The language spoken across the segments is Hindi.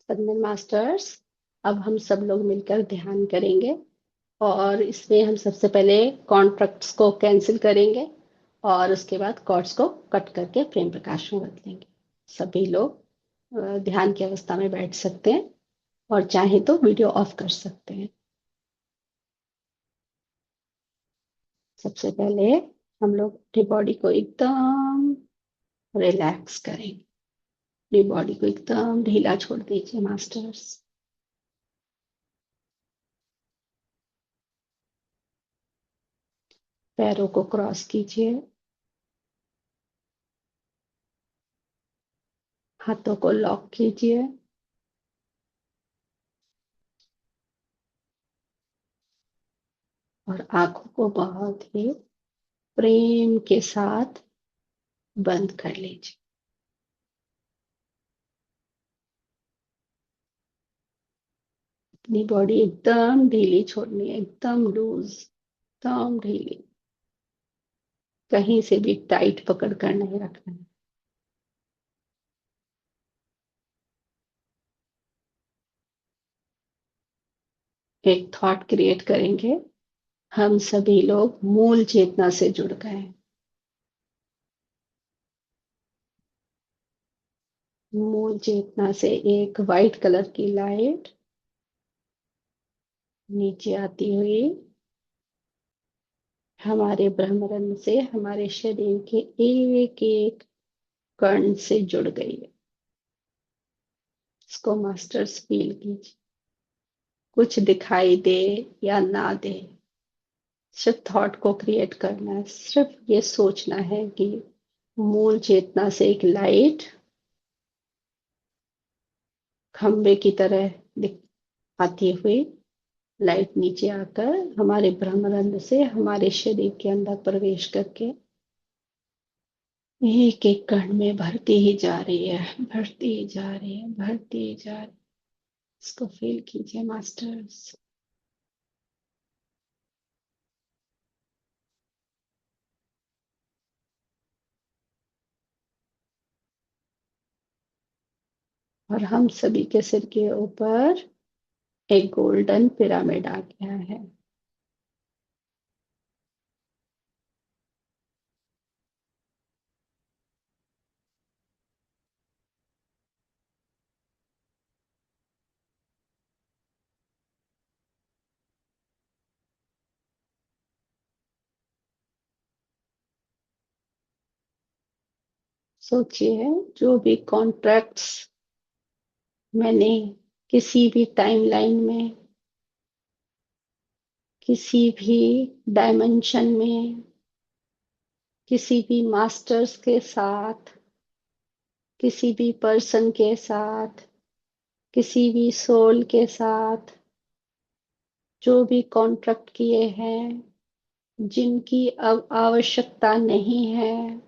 सदमन मास्टर्स, अब हम सब लोग मिलकर ध्यान करेंगे। और इसमें हम सबसे पहले कॉन्ट्रैक्ट्स को कैंसिल करेंगे और उसके बाद कॉर्ड्स को कट करके प्रेम प्रकाश में बदलेंगे। सभी लोग ध्यान की अवस्था में बैठ सकते हैं और चाहे तो वीडियो ऑफ कर सकते हैं। सबसे पहले हम लोग अपनी बॉडी को एकदम रिलैक्स करेंगे। अपनी बॉडी को एकदम ढीला छोड़ दीजिए मास्टर्स। पैरों को क्रॉस कीजिए। हाथों को लॉक कीजिए। और आंखों को बहुत ही प्रेम के साथ बंद कर लीजिए। अपनी बॉडी एकदम ढीली छोड़नी है, एकदम लूज, एकदम ढीली। कहीं से भी टाइट पकड़ कर नहीं रखना है। एक थॉट क्रिएट करेंगे। हम सभी लोग मूल चेतना से जुड़ गए हैं। मूल चेतना से एक वाइट कलर की लाइट नीचे आती हुई हमारे ब्रह्मरंध्र से हमारे शरीर के एक एक कण से जुड़ गई है। इसको मास्टर्स फील कीजिए। कुछ दिखाई दे या ना दे, सिर्फ थॉट को क्रिएट करना है। सिर्फ ये सोचना है कि मूल चेतना से एक लाइट खंबे की तरह दिख आती हुई लाइट नीचे आकर हमारे ब्रह्मरंध्र से हमारे शरीर के अंदर प्रवेश करके एक एक कण में भरती ही जा रही है, भरती ही जा रही है, भरती ही जा रही है। इसको फील कीजिए मास्टर्स। और हम सभी के सिर के ऊपर एक गोल्डन पिरामिड आ गया है। सोचिए, जो भी कॉन्ट्रैक्ट्स मैंने किसी भी टाइमलाइन में, किसी भी डायमेंशन में, किसी भी मास्टर्स के साथ, किसी भी पर्सन के साथ, किसी भी सोल के साथ जो भी कॉन्ट्रैक्ट किए हैं, जिनकी अब आवश्यकता नहीं है,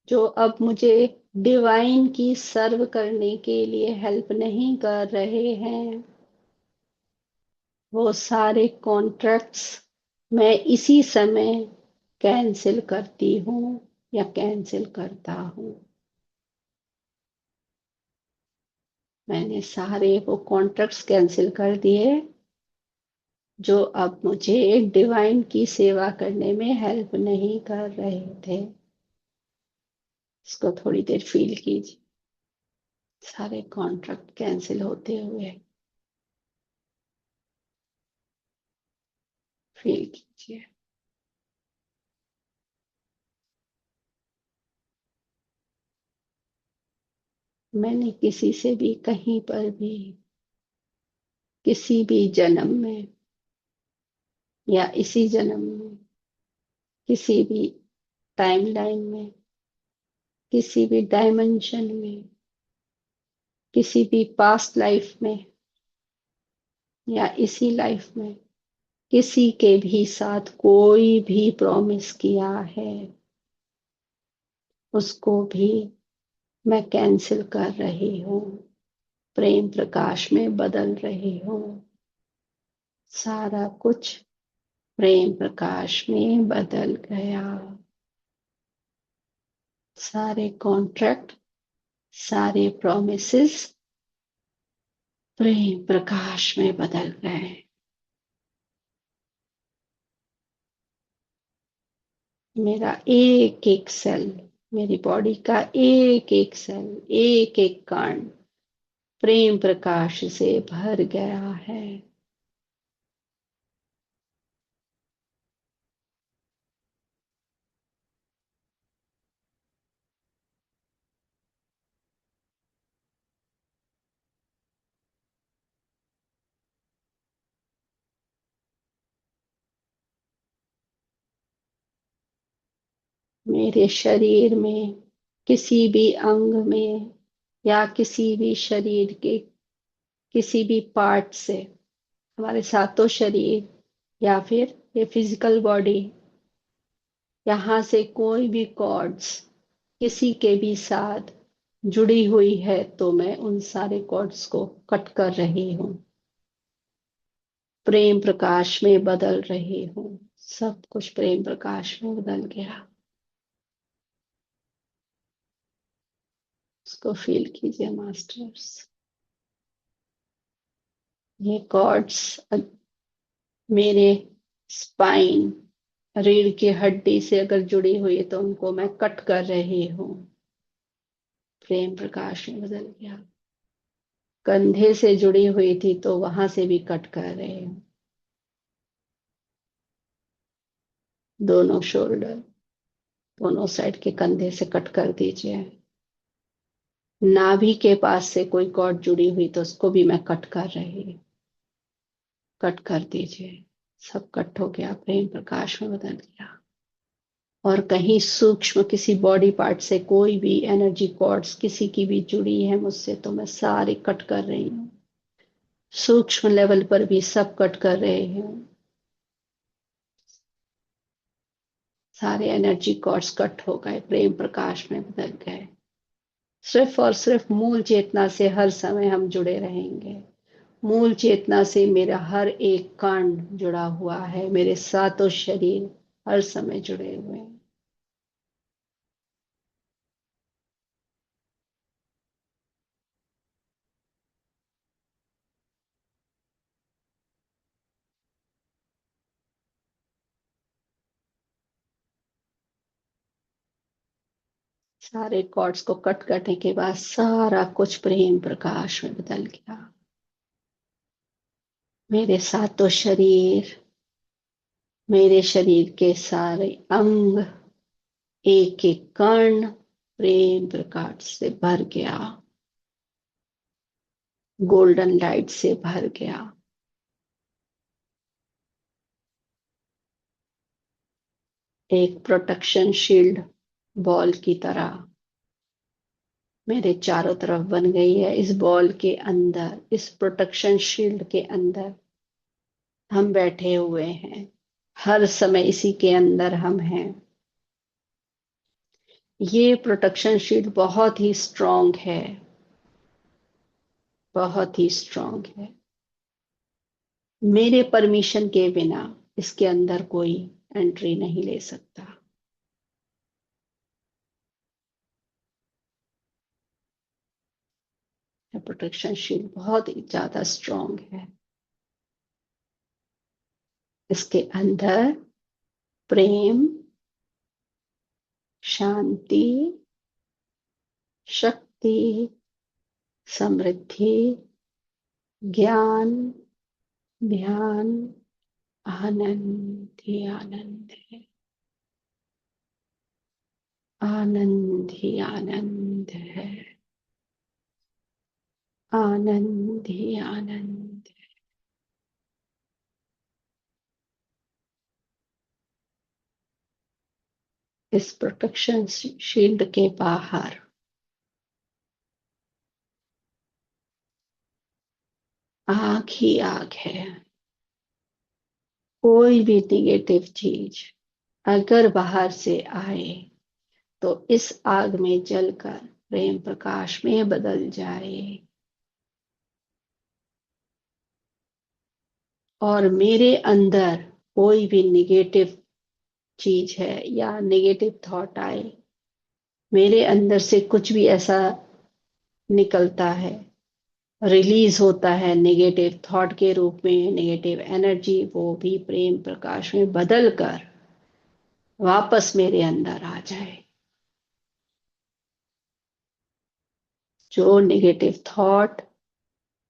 जो अब मुझे डिवाइन की सर्व करने के लिए हेल्प नहीं कर रहे हैं, वो सारे कॉन्ट्रैक्ट्स मैं इसी समय कैंसिल करती हूँ या कैंसिल करता हूँ। मैंने सारे वो कॉन्ट्रैक्ट्स कैंसिल कर दिए जो अब मुझे डिवाइन की सेवा करने में हेल्प नहीं कर रहे थे। इसको थोड़ी देर फील कीजिए। सारे कॉन्ट्रैक्ट कैंसिल होते हुए फील कीजिए। मैंने किसी से भी कहीं पर भी किसी भी जन्म में या इसी जन्म में, किसी भी टाइमलाइन में, किसी भी डायमेंशन में, किसी भी पास्ट लाइफ में या इसी लाइफ में किसी के भी साथ कोई भी प्रॉमिस किया है, उसको भी मैं कैंसिल कर रही हूँ, प्रेम प्रकाश में बदल रही हूँ। सारा कुछ प्रेम प्रकाश में बदल गया। सारे कॉन्ट्रैक्ट, सारे प्रॉमिसेस प्रेम प्रकाश में बदल गए। मेरा एक एक सेल, मेरी बॉडी का एक एक सेल, एक एक कण प्रेम प्रकाश से भर गया है। मेरे शरीर में किसी भी अंग में या किसी भी शरीर के किसी भी पार्ट से, हमारे सातों शरीर या फिर ये फिजिकल बॉडी, यहाँ से कोई भी कॉर्ड्स किसी के भी साथ जुड़ी हुई है तो मैं उन सारे कॉर्ड्स को कट कर रही हूँ, प्रेम प्रकाश में बदल रही हूँ। सब कुछ प्रेम प्रकाश में बदल गया। उसको फील कीजिए मास्टर्स। ये कॉर्ड्स मेरे स्पाइन, रीढ़ की हड्डी से अगर जुड़ी हुई है तो उनको मैं कट कर रही हूँ, प्रेम प्रकाश में बदल गया। कंधे से जुड़ी हुई थी तो वहां से भी कट कर रही हूँ। दोनों शोल्डर, दोनों साइड के कंधे से कट कर दीजिए। नाभि के पास से कोई कॉर्ड जुड़ी हुई तो उसको भी मैं कट कर रही हूँ, कट कर दीजिए। सब कट हो गया, प्रेम प्रकाश में बदल गया। और कहीं सूक्ष्म किसी बॉडी पार्ट से कोई भी एनर्जी कॉर्ड्स किसी की भी जुड़ी है मुझसे तो मैं सारी कट कर रही हूँ। सूक्ष्म लेवल पर भी सब कट कर रहे हूँ। सारे एनर्जी कॉर्ड्स कट हो गए, प्रेम प्रकाश में बदल गए। सिर्फ और सिर्फ मूल चेतना से हर समय हम जुड़े रहेंगे। मूल चेतना से मेरा हर एक कण जुड़ा हुआ है, मेरे सातों शरीर हर समय जुड़े हुए हैं। सारे कॉर्ड्स को कट करने के बाद सारा कुछ प्रेम प्रकाश में बदल गया। मेरे सातों शरीर, मेरे शरीर के सारे अंग, एक एक कण प्रेम प्रकाश से भर गया, गोल्डन लाइट से भर गया। एक प्रोटेक्शन शील्ड बॉल की तरह मेरे चारों तरफ बन गई है। इस बॉल के अंदर, इस प्रोटेक्शन शील्ड के अंदर हम बैठे हुए हैं, हर समय इसी के अंदर हम हैं। ये प्रोटेक्शन शील्ड बहुत ही स्ट्रांग है, बहुत ही स्ट्रांग है। मेरे परमिशन के बिना इसके अंदर कोई एंट्री नहीं ले सकता। प्रोटेक्शन शील्ड बहुत ही ज्यादा स्ट्रांग है। इसके अंदर प्रेम, शांति, शक्ति, समृद्धि, ज्ञान, ध्यान, आनंद ही आनंद है। आनंद ही आनंद है। आनंद ही आनंद। इस प्रोटेक्शन शील्ड के बाहर आग ही आग है। कोई भी निगेटिव चीज अगर बाहर से आए तो इस आग में जलकर प्रेम प्रकाश में बदल जाए। और मेरे अंदर कोई भी निगेटिव चीज है या नेगेटिव थॉट आए, मेरे अंदर से कुछ भी ऐसा निकलता है रिलीज होता है नेगेटिव थॉट के रूप में, नेगेटिव एनर्जी, वो भी प्रेम प्रकाश में बदल कर वापस मेरे अंदर आ जाए। जो नेगेटिव थॉट,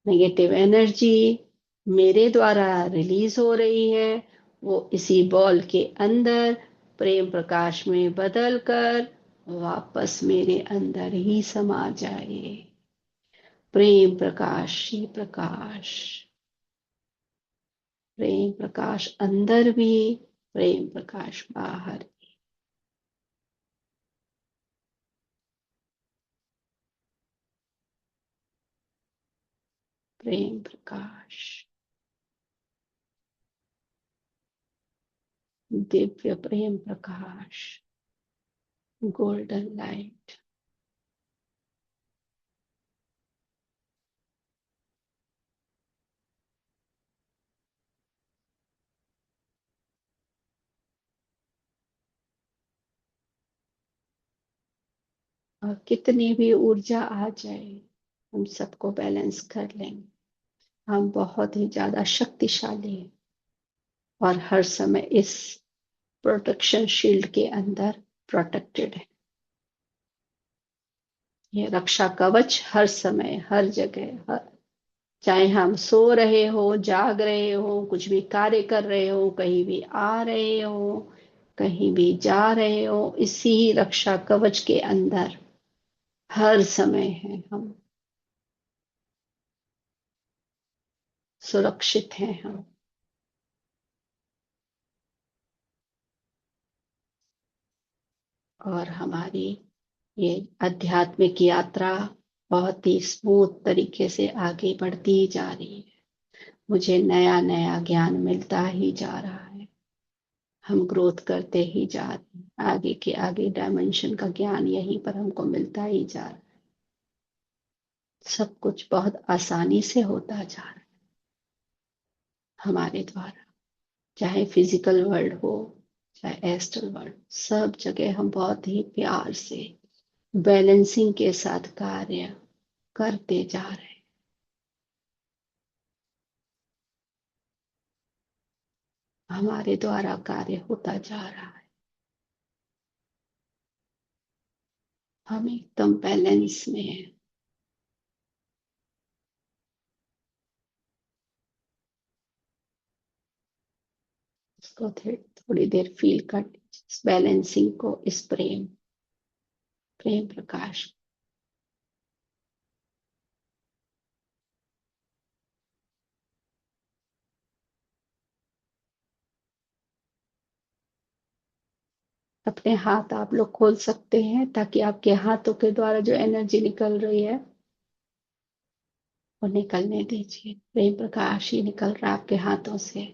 नेगेटिव एनर्जी मेरे द्वारा रिलीज हो रही है, वो इसी बॉल के अंदर प्रेम प्रकाश में बदल कर वापस मेरे अंदर ही समा जाए। प्रेम प्रकाश ही प्रकाश, प्रेम प्रकाश अंदर भी, प्रेम प्रकाश बाहर। Prem Prakash, Divya Prem Prakash, golden light. और कितनी भी ऊर्जा आ जाए, हम सबको बैलेंस कर लेंगे। हम बहुत ही ज्यादा शक्तिशाली हैं और हर समय इस प्रोटेक्शन शील्ड के अंदर प्रोटेक्टेड है। ये रक्षा कवच हर समय हर जगह, चाहे हम सो रहे हो, जाग रहे हो, कुछ भी कार्य कर रहे हो, कहीं भी आ रहे हो, कहीं भी जा रहे हो, इसी रक्षा कवच के अंदर हर समय है हम, सुरक्षित हैं हम। और हमारी ये आध्यात्मिक यात्रा बहुत ही स्मूथ तरीके से आगे बढ़ती जा रही है। मुझे नया नया ज्ञान मिलता ही जा रहा है। हम ग्रोथ करते ही जा रहे हैं, आगे के आगे डायमेंशन का ज्ञान यहीं पर हमको मिलता ही जा रहा है। सब कुछ बहुत आसानी से होता जा रहा है हमारे द्वारा, चाहे फिजिकल वर्ल्ड हो, चाहे एस्ट्रल वर्ल्ड, सब जगह हम बहुत ही प्यार से बैलेंसिंग के साथ कार्य करते जा रहे हैं। हमारे द्वारा कार्य होता जा रहा है। हम एकदम बैलेंस में हैं। इसको थोड़ी देर फील कर लीजिए, इस बैलेंसिंग को, इस प्रेम, प्रेम प्रकाश। अपने हाथ आप लोग खोल सकते हैं ताकि आपके हाथों के द्वारा जो एनर्जी निकल रही है वो निकलने दीजिए। प्रेम प्रकाश ही निकल रहा है आपके हाथों से।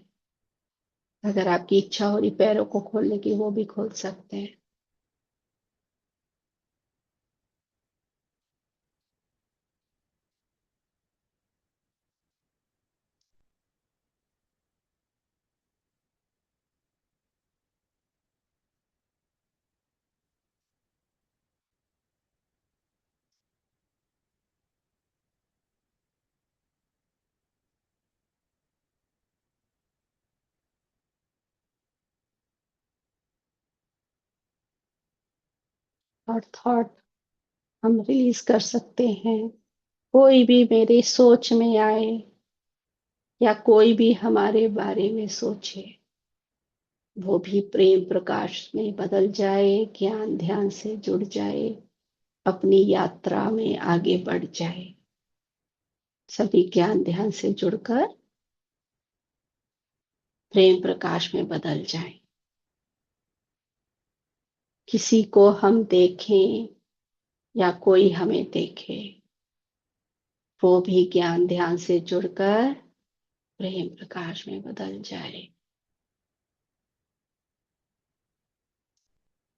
अगर आपकी इच्छा हो रही पैरों को खोलने की, वो भी खोल सकते हैं। और थॉट हम रिलीज कर सकते हैं। कोई भी मेरी सोच में आए या कोई भी हमारे बारे में सोचे, वो भी प्रेम प्रकाश में बदल जाए, ज्ञान ध्यान से जुड़ जाए, अपनी यात्रा में आगे बढ़ जाए। सभी ज्ञान ध्यान से जुड़कर प्रेम प्रकाश में बदल जाए। किसी को हम देखें या कोई हमें देखे, वो भी ज्ञान ध्यान से जुड़कर प्रेम प्रकाश में बदल जाए।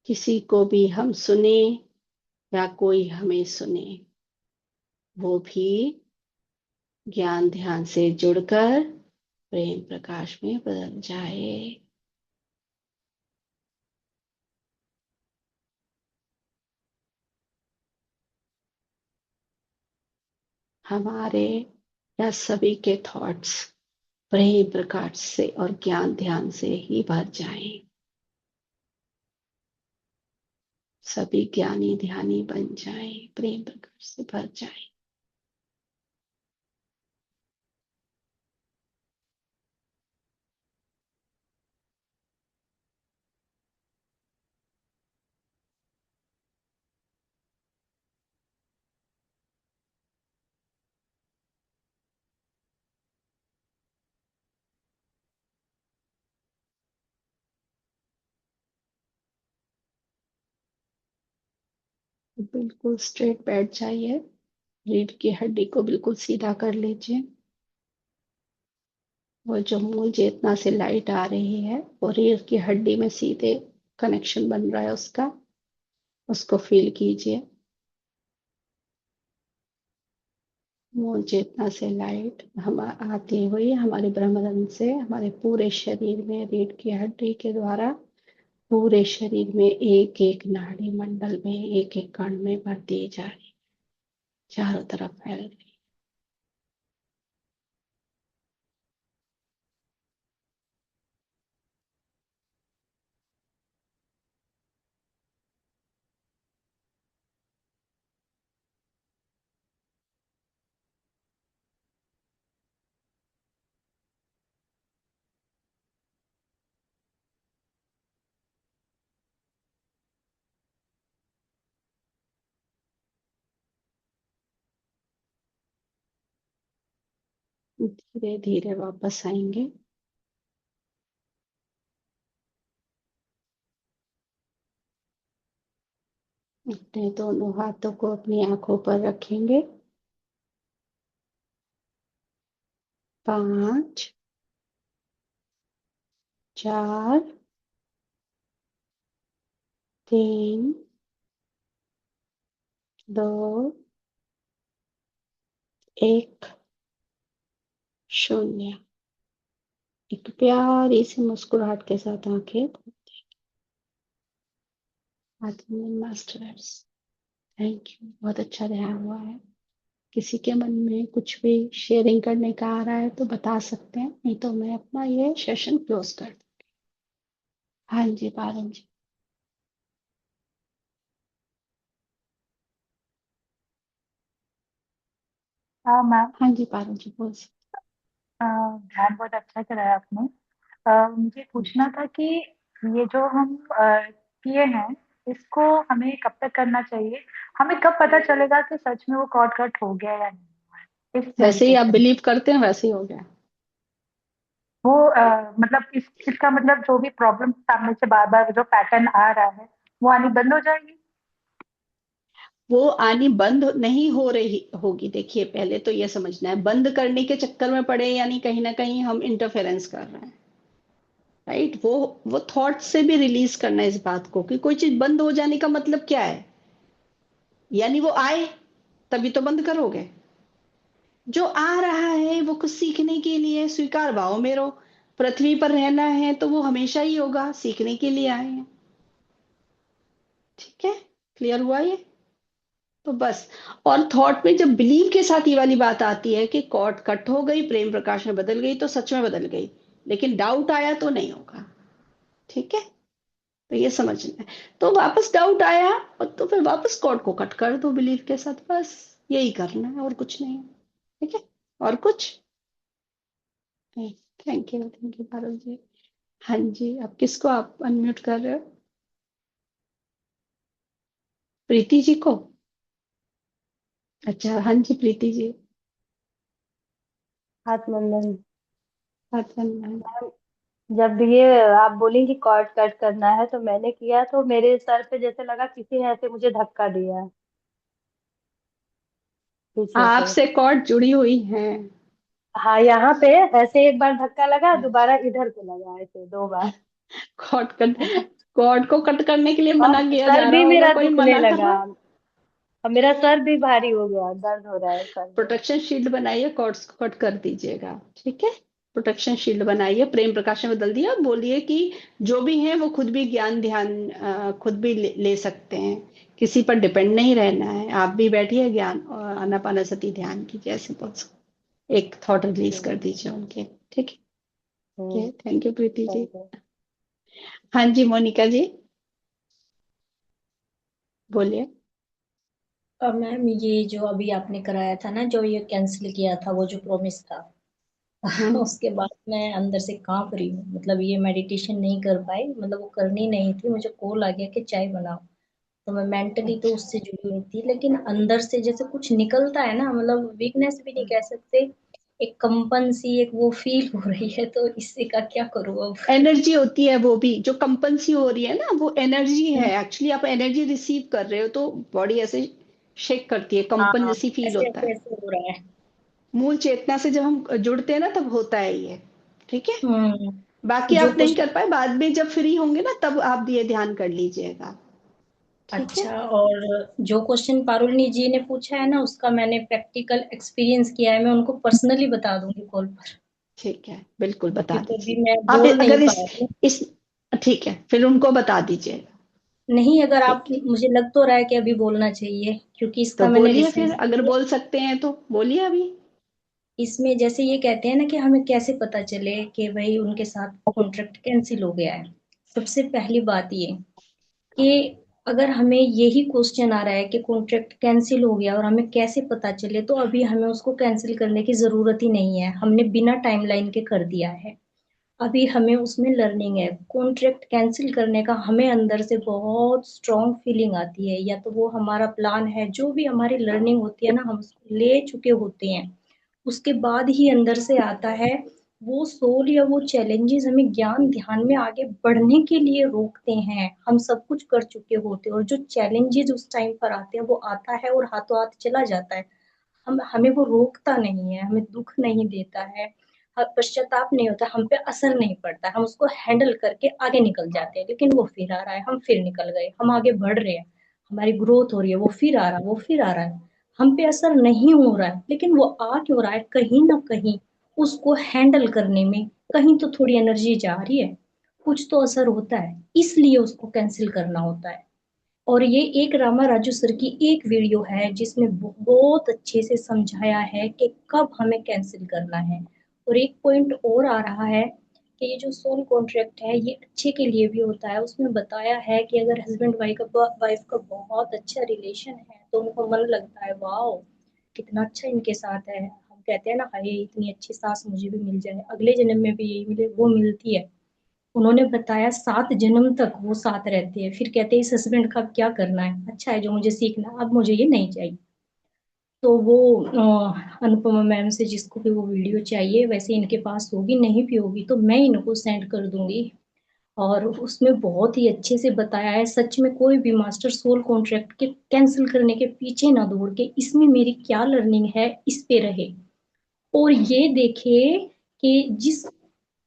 किसी को भी हम सुने या कोई हमें सुने, वो भी ज्ञान ध्यान से जुड़कर प्रेम प्रकाश में बदल जाए। हमारे या सभी के थॉट्स प्रेम प्रकाश से और ज्ञान ध्यान से ही भर जाएं। सभी ज्ञानी ध्यानी बन जाएं, प्रेम प्रकाश से भर जाएं। बिल्कुल स्ट्रेट बैठ जाइए। रीढ़ की हड्डी को बिल्कुल सीधा कर लीजिए। वो जो मूल चेतना से लाइट आ रही है वो रीढ़ की हड्डी में सीधे कनेक्शन बन रहा है उसका, उसको फील कीजिए। मूल चेतना से लाइट हम आती हुई हमारे ब्रह्मरंध्र से हमारे पूरे शरीर में रीढ़ की हड्डी के द्वारा पूरे शरीर में एक एक नाड़ी मंडल में एक एक कण में भरती जा रही, चारों तरफ फैल रही। धीरे धीरे वापस आएंगे। अपने दोनों हाथों को अपनी आंखों पर रखेंगे। 5, 4, 3, 2, 1, 0। एक प्यारी सी मुस्कुराहट के साथ आंखें। मास्टर्स, थैंक यू, बहुत अच्छा रहा हुआ है। किसी के मन में कुछ भी शेयरिंग करने का आ रहा है तो बता सकते हैं, नहीं तो मैं अपना ये सेशन क्लोज कर दूँ। हाँ जी पारुल जी। हाँ मैम। हाँ जी पारुल जी बोल सकते ध्यान बहुत अच्छा कराया आपने। मुझे हैं। पूछना था कि ये जो हम किए हैं, इसको हमें कब तक करना चाहिए? हमें कब पता चलेगा कि सच में वो कॉर्ड कट हो गया या नहीं इस जैसे ही आप मेडिटेशन? बिलीव करते हैं वैसे ही हो गया। वो मतलब इसका मतलब जो भी प्रॉब्लम सामने से बार बार जो पैटर्न आ रहा है वो आनी बंद हो जाएगी? वो आनी बंद नहीं हो रही होगी। देखिए पहले तो ये समझना है, बंद करने के चक्कर में पड़े यानी कहीं ना कहीं हम इंटरफेरेंस कर रहे हैं। राइट, वो थॉट से भी रिलीज करना है इस बात को कि कोई चीज बंद हो जाने का मतलब क्या है। यानी वो आए तभी तो बंद करोगे। जो आ रहा है वो कुछ सीखने के लिए, स्वीकार भाव में रहो। पृथ्वी पर रहना है तो वो हमेशा ही होगा, सीखने के लिए आए हैं। ठीक है, क्लियर हुआ ये? तो बस। और थॉट में जब बिलीव के साथ ये वाली बात आती है कि कॉर्ड कट हो गई, प्रेम प्रकाश में बदल गई, तो सच में बदल गई। लेकिन डाउट आया तो नहीं होगा। ठीक है, तो ये समझना है। तो वापस डाउट आया और तो फिर वापस कॉर्ड को कट कर दो बिलीव के साथ, बस यही करना है और कुछ नहीं है। ठीक है, और कुछ? थैंक यू पारुल जी। हाँ जी, अब किसको आप अनम्यूट कर रहे हो? प्रीति जी को? अच्छा हाँ जी प्रीति जी। हाथ मंडन। बात करना है। जब ये आप बोली कि कॉर्ड कट करना है तो मैंने किया, तो मेरे सर पे जैसे लगा किसी ने ऐसे मुझे धक्का दिया है पीछे से। आपसे कॉर्ड जुड़ी हुई है। हाँ, यहाँ पे ऐसे एक बार धक्का लगा, दोबारा इधर को लगा, ऐसे 2 बार। कॉर्ड कट, कॉर्ड को कट करने के लिए और मना किया सर जा रहा भी होगा, मेरा कोई दुखने मना कर लगा, रहा। और मेरा सर भी भारी हो गया, दर्द हो रहा है सर में। प्रोटेक्शन शील्ड बनाइए, कॉर्ड्स को कट कर दीजिएगा। ठीक है, प्रोटेक्शन शील्ड बनाइए, प्रेम प्रकाश में बदल दिया, बोलिए कि जो भी है वो खुद भी ज्ञान ध्यान खुद भी ले सकते हैं। किसी पर डिपेंड नहीं रहना है। आप भी बैठिए, ज्ञान आनापानसति ध्यान कीजिए, ऐसे बोल सकते, एक थॉट रिलीज कर दीजिए उनके। ठीक है, थैंक यू प्रीति जी। हाँ जी मोनिका जी, बोलिए। मैम ये जो अभी आपने कराया था ना, जो ये कैंसिल किया था, वो जो प्रॉमिस था हम्म। उसके बाद मैं अंदर से कांप रही हूँ। मतलब ये मेडिटेशन नहीं कर पाई, मतलब वो करनी नहीं थी। मुझे कॉल आ गया कि चाय बनाओ, तो मैं मेंटली तो अच्छा। उससे जुड़ी हुई थी, लेकिन अंदर से जैसे कुछ निकलता है ना, मतलब वीकनेस भी नहीं कह सकते, एक कंपन सी एक वो फील हो रही है। तो इससे का क्या करूँ अब? एनर्जी होती है वो भी, जो कंपन सी हो रही है ना, वो एनर्जी है एक्चुअली। आप एनर्जी रिसीव कर रहे हो तो बॉडी ऐसे शेक करती है, कंपन हाँ, जैसी फील ऐसे होता ऐसे है। ऐसे हो रहा है। मूल चेतना से जब हम जुड़ते हैं ना, तब होता है ये। ठीक है। तो बाकी जो आप नहीं कुछ, कर पाए, बाद में जब फ्री होंगे ना, तब आप ये ध्यान कर लीजिएगा। ठीक है। अच्छा, और जो क्वेश्चन पारुलनी जी ने पूछा है ना, उसका मैंने प्रैक्टिकल एक्सपीरियंस किया है। मैं उनको पर्सनली बता दूंगी कॉल पर, ठीक है, बिल्कुल बता क्योंकि अभी दीजिए। मैं आप बोल नहीं अगर पा रही हूँ। इस ठीक है, फिर उनको बता दीजिएगा। नहीं, अगर आप, ठीक है, मुझे लग तो रहा है कि अभी बोलना चाहिए, क्योंकि तो इसका मैंने बोलिए फिर, रिसीव अगर किया। बोल सकते हैं तो बोलिए अभी। इसमें जैसे ये कहते हैं ना कि हमें कैसे पता चले कि भाई उनके साथ कॉन्ट्रैक्ट कैंसिल हो गया है। सबसे पहली बात ये कि अगर हमें यही क्वेश्चन आ रहा है कि कॉन्ट्रैक्ट कैंसिल हो गया और हमें कैसे पता चले, तो अभी हमें उसको कैंसिल करने की जरूरत ही नहीं है। हमने बिना टाइमलाइन के कर दिया है। अभी हमें उसमें लर्निंग है। कॉन्ट्रैक्ट कैंसिल करने का हमें अंदर से बहुत स्ट्रॉन्ग फीलिंग आती है, या तो वो हमारा प्लान है, जो भी हमारी लर्निंग होती है ना, हम उसको ले चुके होते हैं, उसके बाद ही अंदर से आता है। वो सोल या वो चैलेंजेस हमें ज्ञान ध्यान में आगे बढ़ने के लिए रोकते हैं। हम सब कुछ कर चुके होते हैं, और जो चैलेंजेस उस टाइम पर आते हैं, वो आता है और हाथों हाथ चला जाता है। हम हमें वो रोकता नहीं है, हमें दुख नहीं देता है, पश्चाताप नहीं होता, हम पे असर नहीं पड़ता, हम उसको हैंडल करके आगे निकल जाते हैं। लेकिन वो फिर आ रहा है, हम फिर निकल गए, हम आगे बढ़ रहे हैं, हमारी ग्रोथ हो रही है, वो फिर आ रहा है, वो फिर आ रहा है। हम पे असर नहीं हो रहा है, लेकिन वो आ क्यों रहा है? कहीं ना कहीं उसको हैंडल करने में कहीं तो थोड़ी एनर्जी जा रही है, कुछ तो असर होता है, इसलिए उसको कैंसिल करना होता है। और ये एक रामा राजू सर की एक वीडियो है जिसमें बहुत अच्छे से समझाया है कि कब हमें कैंसिल करना है। और एक पॉइंट और आ रहा है कि ये जो सोल कॉन्ट्रैक्ट है, ये अच्छे के लिए भी होता है। उसमें बताया है कि अगर हस्बैंड वाइफ का बहुत अच्छा रिलेशन है, तो उनको मन लगता है, वाह कितना अच्छा इनके साथ है। हम कहते हैं ना, हाय इतनी अच्छी सास मुझे भी मिल जाए, अगले जन्म में भी यही मिले, वो मिलती है। उन्होंने बताया 7 जन्म तक वो साथ रहते हैं। फिर कहते हैं इस हस्बैंड का अब क्या करना है, अच्छा है जो मुझे सीखना, अब मुझे ये नहीं चाहिए। तो वो अनुपमा मैम से, जिसको भी वो वीडियो चाहिए, वैसे इनके पास होगी, नहीं भी होगी तो मैं इनको सेंड कर दूंगी। और उसमें बहुत ही अच्छे से बताया है। सच में कोई भी मास्टर सोल कॉन्ट्रैक्ट के कैंसिल करने के पीछे ना दौड़ के इसमें मेरी क्या लर्निंग है इस पे रहे, और ये देखिए कि जिस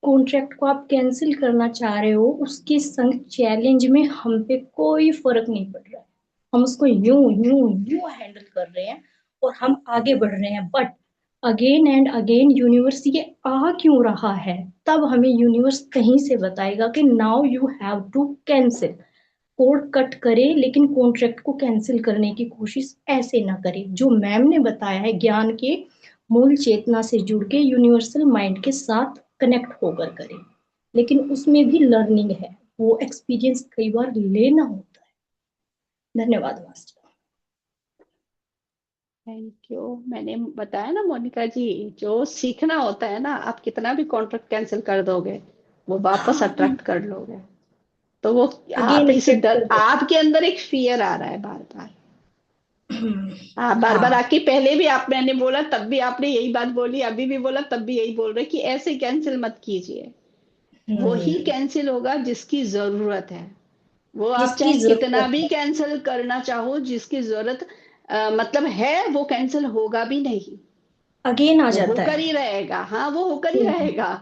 कॉन्ट्रैक्ट को आप कैंसिल करना चाह रहे हो, उसके संग चैलेंज में हम पे कोई फर्क नहीं पड़ रहा है। हम उसको यूं यूं यूं हैंडल कर रहे हैं और हम आगे बढ़ रहे हैं। But again and again universe ये आ क्यों रहा है? तब हमें यूनिवर्स कहीं से बताएगा कि now you have to cancel. Code cut करे, लेकिन कॉन्ट्रैक्ट को कैंसिल करने की कोशिश ऐसे ना करे। जो मैम ने बताया है, ज्ञान के मूल चेतना से जुड़ के यूनिवर्सल माइंड के साथ कनेक्ट होकर करे, लेकिन उसमें भी लर्निंग है, वो एक्सपीरियंस कई बार लेना होता है। धन्यवाद मास्टर। Thank you. मैंने बताया ना मोनिका जी, जो सीखना होता है ना, आप कितना भी कॉन्ट्रैक्ट कैंसिल कर दोगे, वो वापस अट्रैक्ट कर लोगे। तो वो आप अगेन इस अट्रैक्ट डर, कर दो। आपके अंदर एक फियर आ रहा है बार बार। आप बार बार हाँ। आके, पहले भी आप, मैंने बोला तब भी आपने यही बात बोली, अभी भी बोला तब भी यही बोल रहे कि ऐसे कैंसिल मत कीजिए। वो ही हम्म। कैंसिल होगा जिसकी जरूरत है। वो आप जिसकी चाहे कितना जरूरत भी है कैंसिल करना चाहो, जिसकी जरूरत मतलब है, वो कैंसिल होगा भी नहीं। अगेन आ वो जाता होकर है। ही रहेगा, हाँ वो होकर ही हम्म। रहेगा।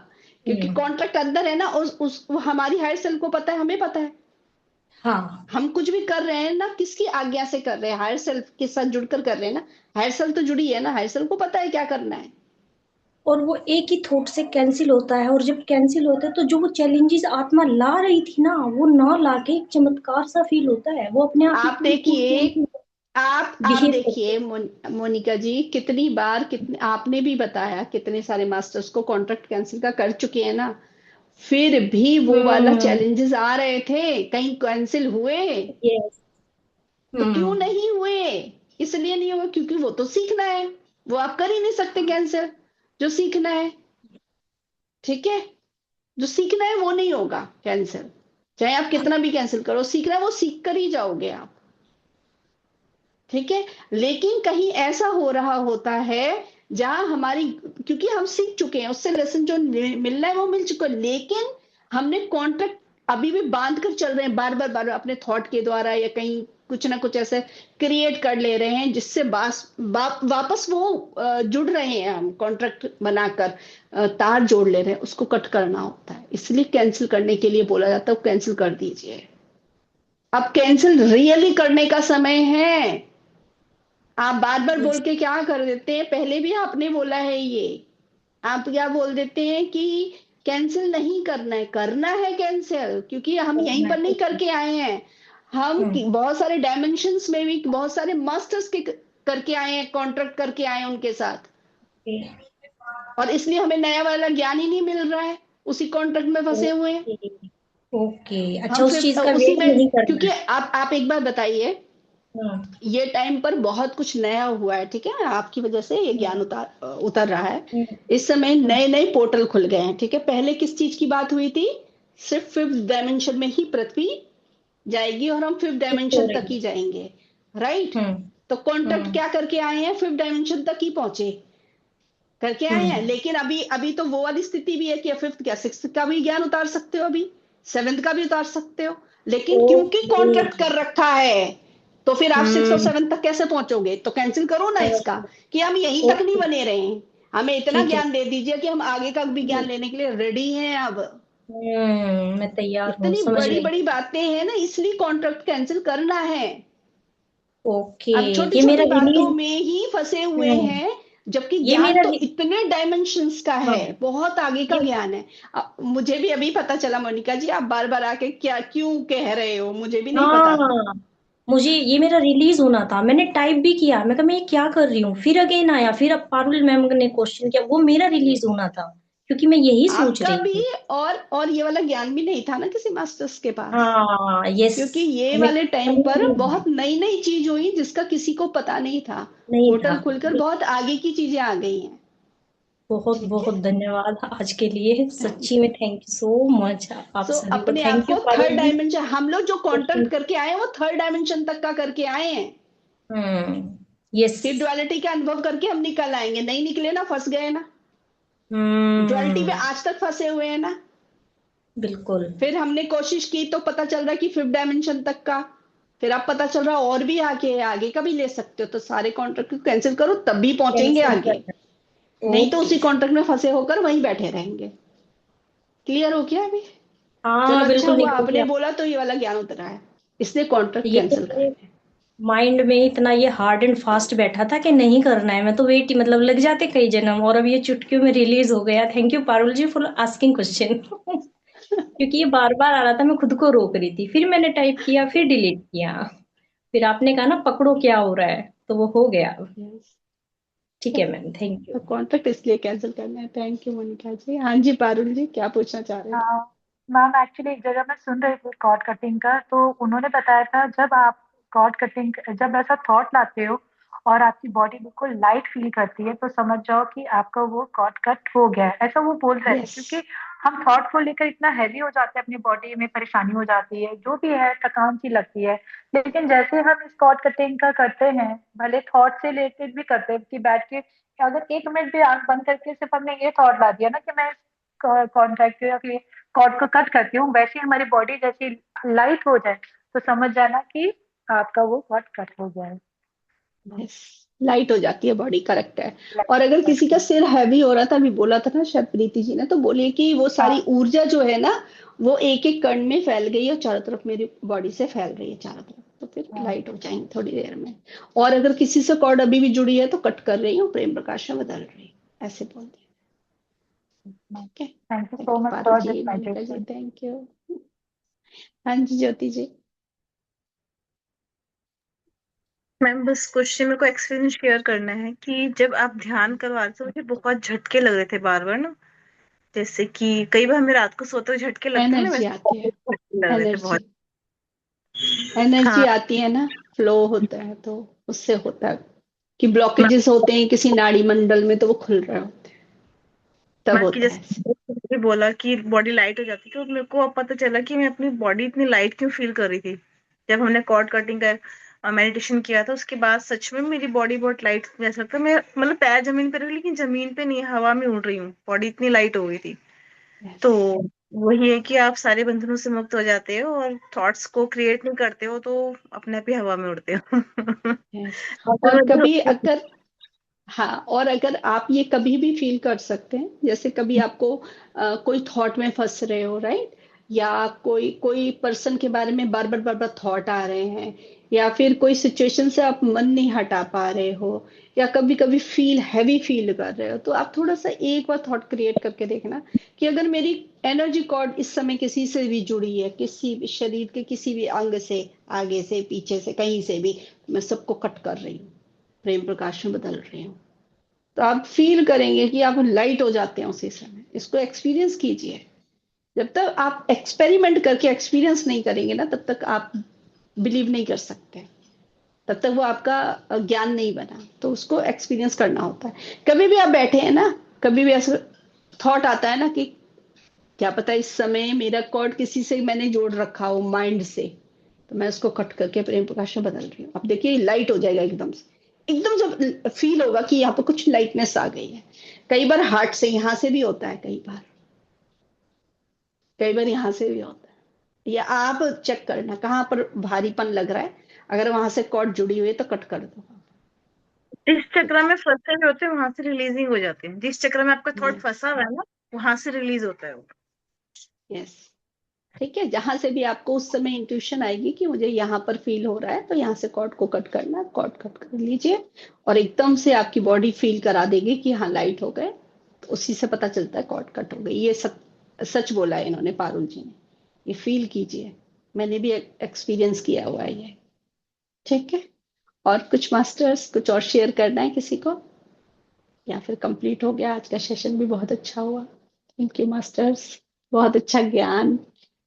क्योंकि हम्म। कॉन्ट्रैक्ट अंदर है ना, उस वो हमारी हायर सेल को पता है, हमें पता है। हाँ। हम कुछ भी कर रहे हैं ना, किसकी आज्ञा से कर रहे हैं? हायर सेल्फ के साथ जुड़कर कर रहे हैं ना। हायर सेल्फ तो जुड़ी है ना, हायर सेल्फ को पता है क्या करना है। और वो एक ही थॉट से कैंसिल होता है, और जब कैंसिल होता है तो जो वो चैलेंजेस आत्मा ला रही थी ना, वो ना लाके एक चमत्कार सा फील होता है, वो अपने आप ही आप पूरी पूरी देखिए, कैंसिल। आप बिहेव करते देखिए मोनिका जी, कितनी बार, कितने आपने भी बताया, कितने सारे मास्टर्स को कॉन्ट्रैक्ट कैंसिल का कर चुके हैं ना, फिर भी वो वाला हम्म। चैलेंजेस आ रहे थे, कहीं कैंसिल हुए? यस। तो क्यों हम्म। नहीं हुए? इसलिए नहीं हुआ क्योंकि वो तो सीखना है, वो आप कर ही नहीं सकते कैंसिल, जो सीखना है। ठीक है, जो सीखना है वो नहीं होगा कैंसिल, चाहे आप कितना भी कैंसिल करो, सीखना है वो सीख कर ही जाओगे आप। ठीक है, लेकिन कहीं ऐसा हो रहा होता है जहां हमारी, क्योंकि हम सीख चुके हैं, उससे लेसन जो मिलना है वो मिल चुका है, लेकिन हमने कॉन्ट्रैक्ट अभी भी बांध कर चल रहे हैं, बार बार बार अपने थॉट के द्वारा या कहीं कुछ ना कुछ ऐसे क्रिएट कर ले रहे हैं, जिससे वापस वो जुड़ रहे हैं, हम कॉन्ट्रैक्ट बनाकर तार जोड़ ले रहे हैं, उसको कट करना होता है, इसलिए कैंसिल करने के लिए बोला जाता है कैंसिल कर दीजिए। अब कैंसिल रियली करने का समय है। आप बार बार बोल यस। के क्या कर देते हैं, पहले भी आपने बोला है ये, आप क्या बोल देते हैं कि कैंसिल नहीं करना है, करना है कैंसिल, क्योंकि हम यहीं करना पर नहीं है। करके आए हैं। हम हम्म। बहुत सारे डायमेंशंस में भी बहुत सारे मास्टर्स के करके आए हैं, कॉन्ट्रैक्ट करके आए हैं उनके साथ, और इसलिए हमें नया वाला ज्ञान ही नहीं मिल रहा है, उसी कॉन्ट्रैक्ट में फंसे हुए हैं। ओके। ओके, अच्छा, हम उस फिर चीज का उसी वेट में, नहीं करना क्योंकि है। आप एक बार बताइए, हम्म। ये टाइम पर बहुत कुछ नया हुआ है, ठीक है, आपकी वजह से ये ज्ञान हम्म। उतर रहा है। हम्म। इस समय हम्म। नए नए पोर्टल खुल गए हैं, ठीक है, पहले किस चीज की बात हुई थी, सिर्फ फिफ्थ डायमेंशन में ही पृथ्वी जाएगी और हम फिफ्थ शिफ्ट हो डायमेंशन तक रही ही है। जाएंगे, राइट? हम्म। तो कॉन्ट्रैक्ट हम्म। क्या करके आए हैं, फिफ्थ डायमेंशन तक ही पहुंचे, करके आए हैं, हम्म। लेकिन अभी अभी तो वो वाली स्थिति भी है कि फिफ्थ क्या सिक्स का भी ज्ञान उतार सकते हो, अभी सेवेंथ का भी उतार सकते हो, लेकिन क्योंकि ओके। कॉन्ट्रैक्ट कर रखा है, तो फिर आप सिक्स और हम्म। सेवन तक कैसे पहुंचोगे? तो कैंसिल करो ना समझ इसका, गई। कि हम यहीं तक नहीं ओके। बने रहे हैं, हमें इतना ठीक है। ज्ञान दे दीजिए कि हम आगे का भी ज्ञान ठीक। लेने के लिए रेडी हैं अब। मैं तैयार हूँ, इतनी समझ बड़ी गई। बड़ी बातें हैं ना, इसलिए कॉन्ट्रैक्ट कैंसिल करना है। ओके। अब छोटी ये मेरा छोटी बातों रिलीज। में ही फंसे हुए हम्म। हैं, जबकि ये ज्ञान मेरा तो इतने डायमेंशंस का है, हाँ। बहुत आगे का ये ज्ञान है। मुझे भी अभी पता चला मोनिका जी, आप बार बार आके क्या क्यों कह रहे हो, मुझे भी नहीं पता था। हाँ, मुझे ये मेरा रिलीज होना था, मैंने टाइप भी किया, मैं कहा मैं ये क्या कर रही हूँ, फिर अगेन आया, फिर अब पारुल मैम ने क्वेश्चन किया, वो मेरा रिलीज होना था, क्योंकि मैं यही सोच आपका रही भी, थी। और ये वाला ज्ञान भी नहीं था ना किसी मास्टर्स के पास, हाँ, यस। क्योंकि ये हमें वाले टाइम कहीं पर नहीं बहुत नई नई चीज हुई जिसका किसी को पता नहीं था, नहीं था। पोर्टल खुलकर बहुत आगे की चीजें आ गई हैं। बहुत ठीक है, बहुत धन्यवाद आज के लिए, थैंक सच्ची में थैंक यू सो मच, आप सो सभी को अपने आप थैंक यू को थर्ड पारुल जी। डायमेंशन, हम लोग जो क्वेश्चन। कॉन्ट्रैक्ट करके आए हैं वो थर्ड डायमेंशन तक का करके आए हैं, यस। फिर ड्युअलिटी का अनुभव करके हम निकल आएंगे, नहीं निकले ना, फंस गए ना, ड्युअलिटी में हम्म। आज तक फंसे हुए हैं ना। बिल्कुल। फिर हमने कोशिश की तो पता चल रहा है कि फिफ्थ डायमेंशन तक का, फिर अब पता चल रहा है और भी आगे है, आगे का भी ले सकते हो, तो सारे कॉन्ट्रैक्ट को कैंसिल करो तब भी पहुंचेंगे कैंसिल आगे, करना। नहीं तो ओके। उसी कॉन्ट्रैक्ट में फंसे होकर वहीं बैठे रहेंगे। क्लियर हो गया अभी? चलो, हाँ, अच्छा बिल्कुल हुआ निकल आपने गया। बोला तो ये वाला ज्ञान उतरा है, इसलिए कॉन्ट्रैक्ट ये तो कैंसिल मेरे करेंगे। माइंड में इतना ये हार्ड एंड फास्ट बैठा था कि नहीं करना है, मैं तो वेट ही मतलब लग जाते कई जन्म, और अब ये चुटकियों में रिलीज हो गया। Thank you Parul ji for asking question. क्योंकि ये बार बार आ रहा था, मैं खुद को रोक रही थी, फिर मैंने टाइप किया, फिर डिलीट किया, फिर आपने कहा ना पकड़ो क्या हो रहा है, तो वो हो गया। यस, ठीक है मैम, थैंक तो यू। कॉन्ट्रैक्ट इसलिए कैंसिल करना है। थैंक यू मोनिका जी। हाँ जी, पारुल जी क्या पूछना चाह रहे थे? मैम एक्चुअली एक जगह मैं सुन रही थी कॉर्ड कटिंग का, तो उन्होंने बताया था जब आप कॉर्ड कटिंग, जब ऐसा थॉट लाते हो और आपकी बॉडी बिल्कुल लाइट फील करती है, तो समझ जाओ कि आपका वो कॉर्ड कट हो गया है, ऐसा वो बोल रहे थे। यस, क्योंकि हम थॉट को लेकर इतना हैवी हो जाते हैं, अपनी बॉडी में परेशानी हो जाती है, जो भी है थकान सी लगती है, लेकिन जैसे हम इस कॉर्ड कटिंग का करते हैं, भले थॉट से रिलेटेड भी करते हैं कि बैठ के अगर 1 मिनट भी आंख बंद करके सिर्फ हमने ये थॉट ला दिया ना कि मैं कॉन्ट्रैक्ट या फिर कॉर्ड को कट करती हूँ, वैसे ही हमारी बॉडी जैसी लाइट हो जाए, तो समझ जाना कि आपका वो कॉर्ड कट हो गया है। यस, लाइट हो जाती है बॉडी, करेक्ट है। और लाइट हो अगर किसी जाती का है। सिर हैवी हो रहा था, अभी बोला था ना शायद प्रीति जी ने, तो बोलिए कि वो सारी हाँ। ऊर्जा जो है ना, वो एक एक कण में फैल गई है और चारों तरफ मेरी बॉडी से फैल रही है चारों तरफ, तो फिर हाँ। लाइट हो जाएंगे थोड़ी देर में। और अगर किसी से कॉर्ड अभी भी जुड़ी है तो कट कर रही हूँ, प्रेम प्रकाश में बदल रही हूँ, ऐसे बोल दिया। ठीक है, thank you thank so you much Parul for ji, this Monika ji, meditation. Thank you. हाँ जी ज्योति जी। मैम बस क्वेश्चन मेरे को एक्सपीरियंस शेयर करना है कि जब आप ध्यान करवा रहे थे मुझे बहुत झटके लग रहे थे बार बार ना। जैसे कि कई बार हमें रात को सोते हुए झटके लगते हैं ना, एनर्जी वैसे आती है, झटके लग रहे थे एनर्जी बहुत। एनर्जी हाँ। आती है ना, फ्लो होता है तो उससे होता है कि ब्लॉकेजेस होते हैं किसी नाड़ी मंडल में तो वो खुल रहे होते हैं, तब बाकी होता है ऐसे। जैसे बोला कि बॉडी लाइट हो जाती है, तो मेरे को अब पता चला कि मैं अपनी बॉडी इतनी लाइट क्यों फील कर रही थी। जब हमने कॉर्ड कटिंग का मेडिटेशन किया था उसके बाद सच में मेरी बॉडी बहुत लाइट, जैसा लगता है मैं मतलब पैर जमीन पे रही हूँ, लेकिन जमीन पे नहीं, हवा में उड़ रही हूँ, बॉडी इतनी लाइट हो गई थी। यस, तो वही है कि आप सारे बंधनों से मुक्त हो जाते हो और थॉट्स को क्रिएट नहीं करते हो, तो अपने आप ही हवा में उड़ते हो। यस। और कभी मतलब अगर, हाँ, और अगर आप ये कभी भी फील कर सकते हैं, जैसे कभी आपको कोई थॉट में फंस रहे हो, राइट, या कोई कोई पर्सन के बारे में बार बार थॉट आ रहे हैं, या फिर कोई सिचुएशन से आप मन नहीं हटा पा रहे हो, या कभी कभी फील हैवी फील कर रहे हो, तो आप थोड़ा सा एक बार थॉट क्रिएट करके देखना कि अगर मेरी एनर्जी कॉर्ड इस समय किसी से भी जुड़ी है, किसी भी शरीर के किसी भी अंग से, आगे से पीछे से कहीं से भी, मैं सबको कट कर रही हूँ, प्रेम प्रकाश में बदल रही हूँ। तो आप फील करेंगे कि आप लाइट हो जाते हैं उसी समय। इसको एक्सपीरियंस कीजिए। जब तक आप एक्सपेरिमेंट करके एक्सपीरियंस नहीं करेंगे ना, तब तक आप बिलीव नहीं कर सकते, तब तक वो आपका ज्ञान नहीं बना। तो उसको एक्सपीरियंस करना होता है। कभी भी आप बैठे हैं ना, कभी भी ऐसा थॉट आता है ना कि क्या पता इस समय मेरा कॉर्ड किसी से मैंने जोड़ रखा हो माइंड से, तो मैं उसको कट करके प्रेम प्रकाश में बदल रही हूँ। अब देखिए लाइट हो जाएगा एकदम से, एकदम जब फील होगा कि यहाँ पर कुछ लाइटनेस आ गई है। कई बार हार्ट से यहाँ से भी होता है, कई बार यहाँ से भी होता है। या आप चेक करना कहाँ पर भारीपन लग रहा है, अगर वहां से कॉर्ड जुड़ी हुई है तो कट कर दो। जिस ठीक चक्र में फंसे हुए होते हैं वहां से रिलीजिंग हो जाते हैं, जिस चक्र में आपका थॉट है, फंसा हुआ है ना वहां से रिलीज होता है वो। यस। ठीक है, जहां से भी आपको उस समय इंट्यूशन आएगी कि मुझे यहाँ पर फील हो रहा है, तो यहाँ से कॉर्ड को कट करना, कॉर्ड कट कर लीजिए। और एकदम से आपकी बॉडी फील करा देगी कि हाँ लाइट हो गए, तो उसी से पता चलता है कॉर्ड कट हो गई। ये सच बोला है इन्होंने, पारुल जी ने। ये फील कीजिए, मैंने भी एक्सपीरियंस किया हुआ है ये। ठीक है। और कुछ मास्टर्स, कुछ और शेयर करना है किसी को, या फिर कंप्लीट हो गया? आज का सेशन भी बहुत अच्छा हुआ। थैंक यू मास्टर्स, बहुत अच्छा ज्ञान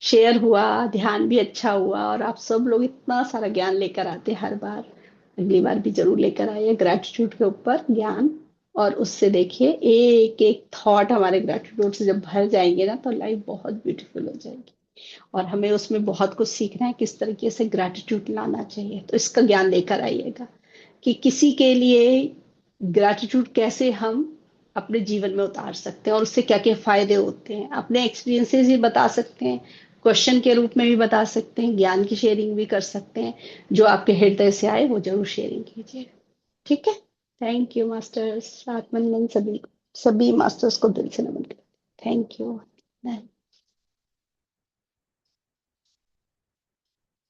शेयर हुआ, ध्यान भी अच्छा हुआ, और आप सब लोग इतना सारा ज्ञान लेकर आते हैं हर बार। अगली बार भी जरूर लेकर आइए ग्रैटिट्यूड के ऊपर ज्ञान। और उससे देखिए एक एक थॉट हमारे ग्रैटिट्यूड से जब भर जाएंगे ना, तो लाइफ बहुत ब्यूटीफुल हो जाएगी। और हमें उसमें बहुत कुछ सीखना है, किस तरीके से ग्रैटिट्यूड लाना चाहिए, तो इसका ज्ञान लेकर आइएगा कि किसी के लिए ग्रैटिट्यूड कैसे हम अपने जीवन में उतार सकते हैं, और उससे क्या क्या फायदे होते हैं। अपने एक्सपीरियंसेस भी बता सकते हैं, क्वेश्चन के रूप में भी बता सकते हैं, ज्ञान की शेयरिंग भी कर सकते हैं। जो आपके हृदय से आए वो जरूर शेयरिंग कीजिए। ठीक है। थैंक यू मास्टर्स, आत्मनंदन सभी, सभी मास्टर्स को दिल से नमन करते, थैंक यू।